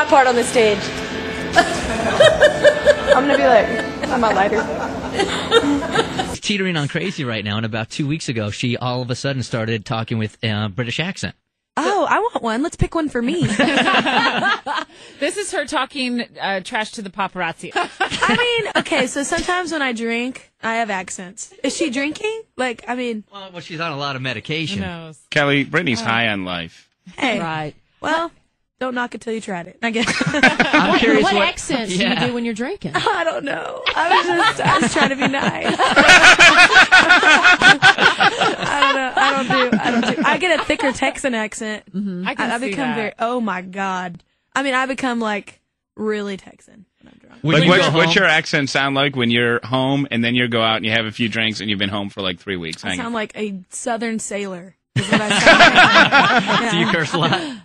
my part on the stage. I'm gonna be like, I'm my lighter. She's teetering on crazy right now, and about 2 weeks ago, she all of a sudden started talking with a British accent. Oh, I want one. Let's pick one for me. This is her talking trash to the paparazzi. I mean, okay, so sometimes when I drink, I have accents. Is she drinking? Like, I mean... Well, she's on a lot of medication. Who knows? Kelly, Brittany's high on life. Hey. Right. Well, don't knock it till you tried it, I guess. I'm curious what accents do you do when you're drinking? I don't know. I was trying to be nice. I don't do. I get a thicker Texan accent. Mm-hmm. I become very, oh my God. I mean, I become like really Texan when I'm drunk. Like, what's your accent sound like when you're home and then you go out and you have a few drinks and you've been home for like 3 weeks? I sound like a Southern sailor. Is what I sound like. Yeah. Do you curse a lot?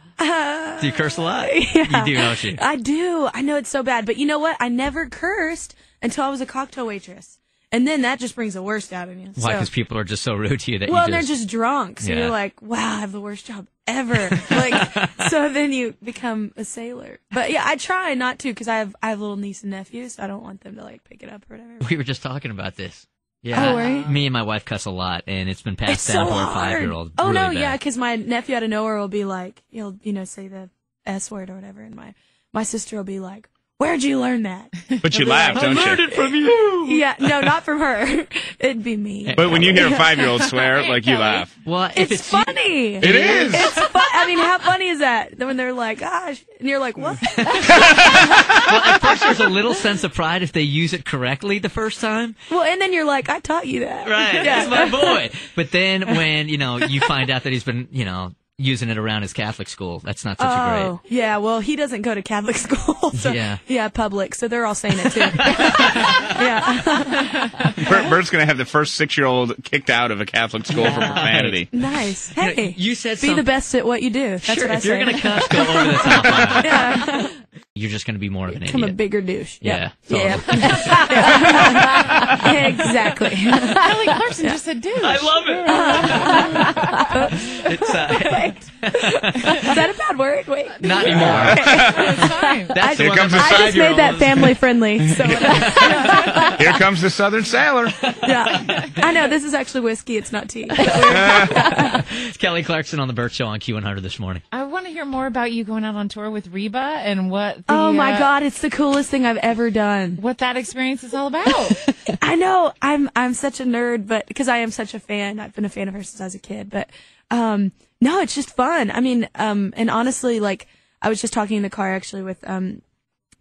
Do you curse a lot? Yeah. You do, don't you? I do. I know it's so bad. But you know what? I never cursed until I was a cocktail waitress. And then that just brings the worst out of you. Why? Because people are just so rude to you that they're just drunk. So Yeah. you're like, wow, I have the worst job ever. Like, so then you become a sailor. But yeah, I try not to because I have little niece and nephews. So I don't want them to like pick it up or whatever. We were just talking about this. Yeah, oh, were you? Me and my wife cuss a lot, and it's been passed down so to our hard. 5-year-old. Oh, really no, bad. yeah, because my nephew out of nowhere will be like, he'll, say the S word or whatever, and my sister will be like, where'd you learn that? But you laugh, don't you? I learned it from you. Yeah, no, not from her. It'd be me. But when you hear a 5-year-old swear, like, you laugh. Well, if It's funny. It is. It's fun. I mean, how funny is that? When they're like, gosh, and you're like, what? Well, at first there's a little sense of pride if they use it correctly the first time. Well, and then you're like, I taught you that. Right, Yeah. that's my boy. But then when, you find out that he's been, using it around his Catholic school, that's not such a great. Yeah, well, he doesn't go to Catholic school. So, Yeah. public, so they're all saying it too. Yeah. Bert's going to have the first 6-year-old kicked out of a Catholic school for profanity. Nice. Hey, You said be the best at what you do. That's Sure, what I if say. you're going to cuss, go over the top on it. Yeah. You're just going to be more of an Become a idiot. bigger douche. Yeah. Yeah. Exactly. Kelly Clarkson just said dude. I love it. It's, Is that a bad word? Wait. not anymore. It's fine. That's Here one comes of the my I just made that 5-year-old. family friendly. So Here comes the Southern Sailor. yeah, I know this is actually whiskey. It's not tea. It's Kelly Clarkson on the Burt Show on Q100 this morning. I want to hear more about you going out on tour with Reba and what the, Oh my God, it's the coolest thing I've ever done. what that experience is all about. I know I'm such a nerd, but because I am such a fan, I've been a fan of her since I was a kid. But no, it's just fun. I mean, and honestly, like I was just talking in the car actually with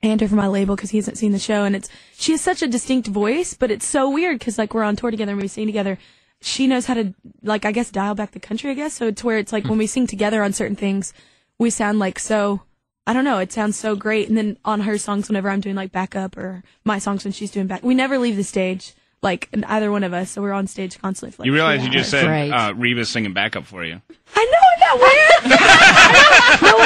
Andrew from my label because he hasn't seen the show, and she has such a distinct voice, but it's so weird because like we're on tour together and we sing together. She knows how to like I guess dial back the country. I guess so. It's where it's like when we sing together on certain things, we sound like so. I don't know. It sounds so great. And then on her songs, whenever I'm doing like backup or my songs when she's doing back, we never leave the stage, like either one of us. So we're on stage constantly. For, like, You realize 3 you just hours. said Right. Reba's singing backup for you. I know, isn't that weird? No,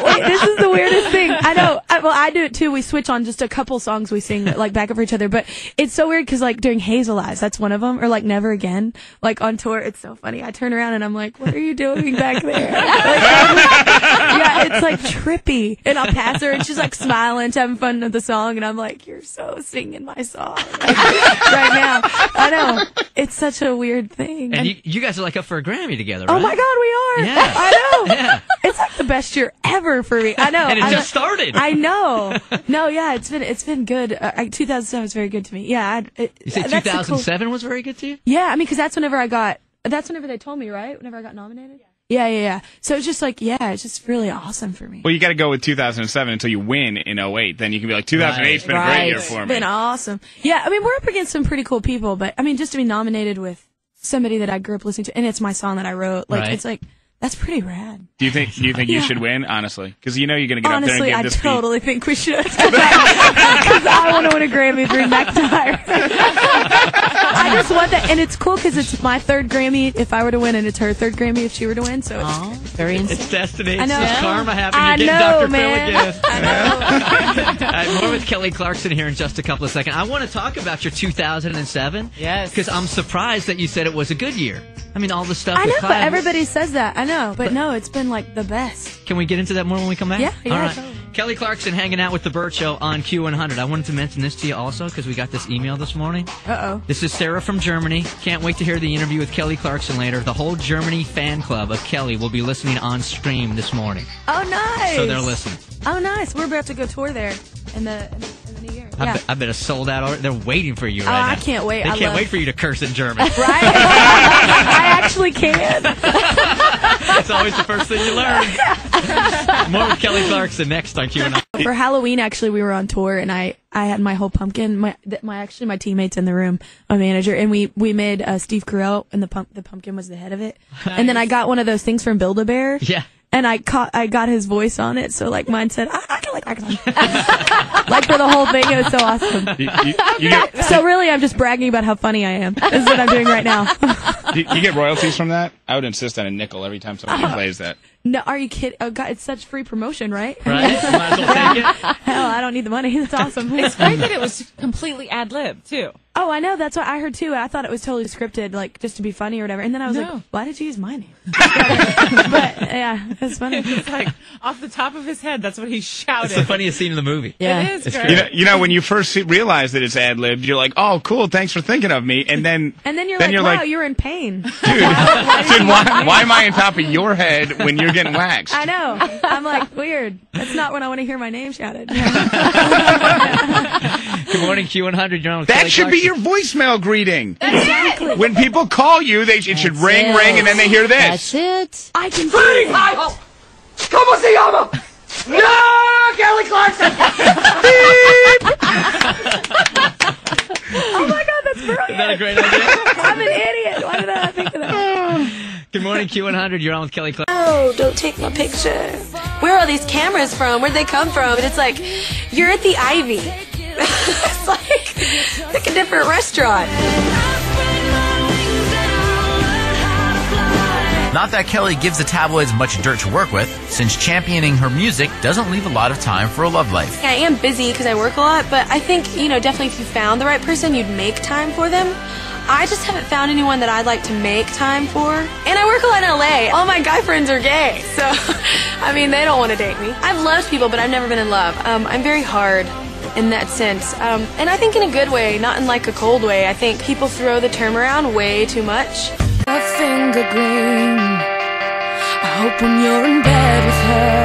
wait, this is the weirdest thing. I know. I do it too. We switch on just a couple songs we sing like back up for each other, but it's so weird because like during Hazel Eyes, that's one of them, or like Never Again, like on tour, it's so funny. I turn around and I'm like, what are you doing back there? Yeah, it's like trippy. And I'll pass her and she's like smiling, she's having fun with the song, and I'm like, you're so singing my song right now. I know. It's such a weird thing. And you guys are like up for a Grammy together, right? Oh my God, we are. Yeah. I know. Yeah. It's like the best year ever for me. I know. And it I just started. I know. No, yeah, it's been good. 2007 was very good to me. Yeah. You say that's the cool- 2007 was very good to you? Yeah, I mean, because that's whenever they told me, right? Whenever I got nominated. Yeah. So it's just like, it's just really awesome for me. Well, you got to go with 2007 until you win in 08. Then you can be like, 2008's been a great year for It's me. been awesome. Yeah, I mean, we're up against some pretty cool people, but I mean, just to be nominated with somebody that I grew up listening to, and it's my song that I wrote, like, Right. it's like, that's pretty rad. Do you think you should win, honestly? Because you know you're going to get Honestly, up there and I give this totally think we should. Because I want to win a Grammy for McIntyre. I just want that. And it's cool because it's my third Grammy if I were to win, and it's her third Grammy if she were to win. So it's Very It's destiny. I It's know. just karma happening. I You're getting know, Dr. man. Phil again. I know. All right, more with Kelly Clarkson here in just a couple of seconds. I want to talk about your 2007. Yes. Because I'm surprised that you said it was a good year. I mean, all the stuff I with know, but Cloud. everybody says that. I know, but no, it's been like the best. Can we get into that more when we come back? Yeah, All right. totally. Kelly Clarkson hanging out with The Burt Show on Q100. I wanted to mention this to you also because we got this email this morning. Uh-oh. This is Sarah from Germany. Can't wait to hear the interview with Kelly Clarkson later. The whole Germany fan club of Kelly will be listening on stream this morning. Oh, nice. So they're listening. Oh, nice. We're about to go tour there in the new year. Yeah. I bet it's sold out already. They're waiting for you right now. I can't wait. They can't wait for you to curse in German. Right? I actually can. That's always the first thing you learn. More with Kelly Clarkson next on Q&A. For Halloween, actually, we were on tour, and I had my whole pumpkin. My teammates in the room, my manager, and we made Steve Carell, and the pumpkin was the head of it. Nice. And then I got one of those things from Build-A-Bear. Yeah. And I got his voice on it, so like mine said, I can like like for the whole thing. It was so awesome. So really, I'm just bragging about how funny I am. This is what I'm doing right now. You get royalties from that? I would insist on a nickel every time somebody plays that. No, are you kidding? Oh God, it's such free promotion, right? Right? You might as well take it. Hell, I don't need the money. That's awesome. It's great that it was completely ad-lib, too. Oh, I know. That's what I heard, too. I thought it was totally scripted, like, just to be funny or whatever. And then I was like, why did you use my name? But, yeah, it's funny. It's like, off the top of his head, that's what he shouted. It's the funniest scene in the movie. Yeah. It is great. You know, when you first realize that it's ad-libbed, you're like, oh, cool, thanks for thinking of me. And then you're like, wow, you're in pain. Dude, why am I on top of your head when you're getting waxed? I know. I'm like, weird. That's not when I want to hear my name shouted. Good morning, Q100. You're on with That Kelly should be Clarkson. your voicemail greeting. Exactly. When people call you, it should ring, and then they hear this. That's it. I can ¿Cómo se llama? No, Kelly Clarkson. Oh my God, that's brilliant. Isn't that a great idea? I'm an idiot. Why did I not think of that? Good morning, Q100. You're on with Kelly Clarkson. Oh, don't take my picture. Where are all these cameras from? Where'd they come from? And it's like, you're at the Ivy. It's like a different restaurant. Not that Kelly gives the tabloids much dirt to work with, since championing her music doesn't leave a lot of time for a love life. I am busy because I work a lot, but I think, definitely if you found the right person, you'd make time for them. I just haven't found anyone that I'd like to make time for. And I work a lot in LA. All my guy friends are gay, so, they don't want to date me. I've loved people, but I've never been in love. I'm very hard in that sense. And I think in a good way, not in like a cold way. I think people throw the term around way too much. A finger gleam. I hope when you're in bed with her,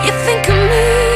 you think of me.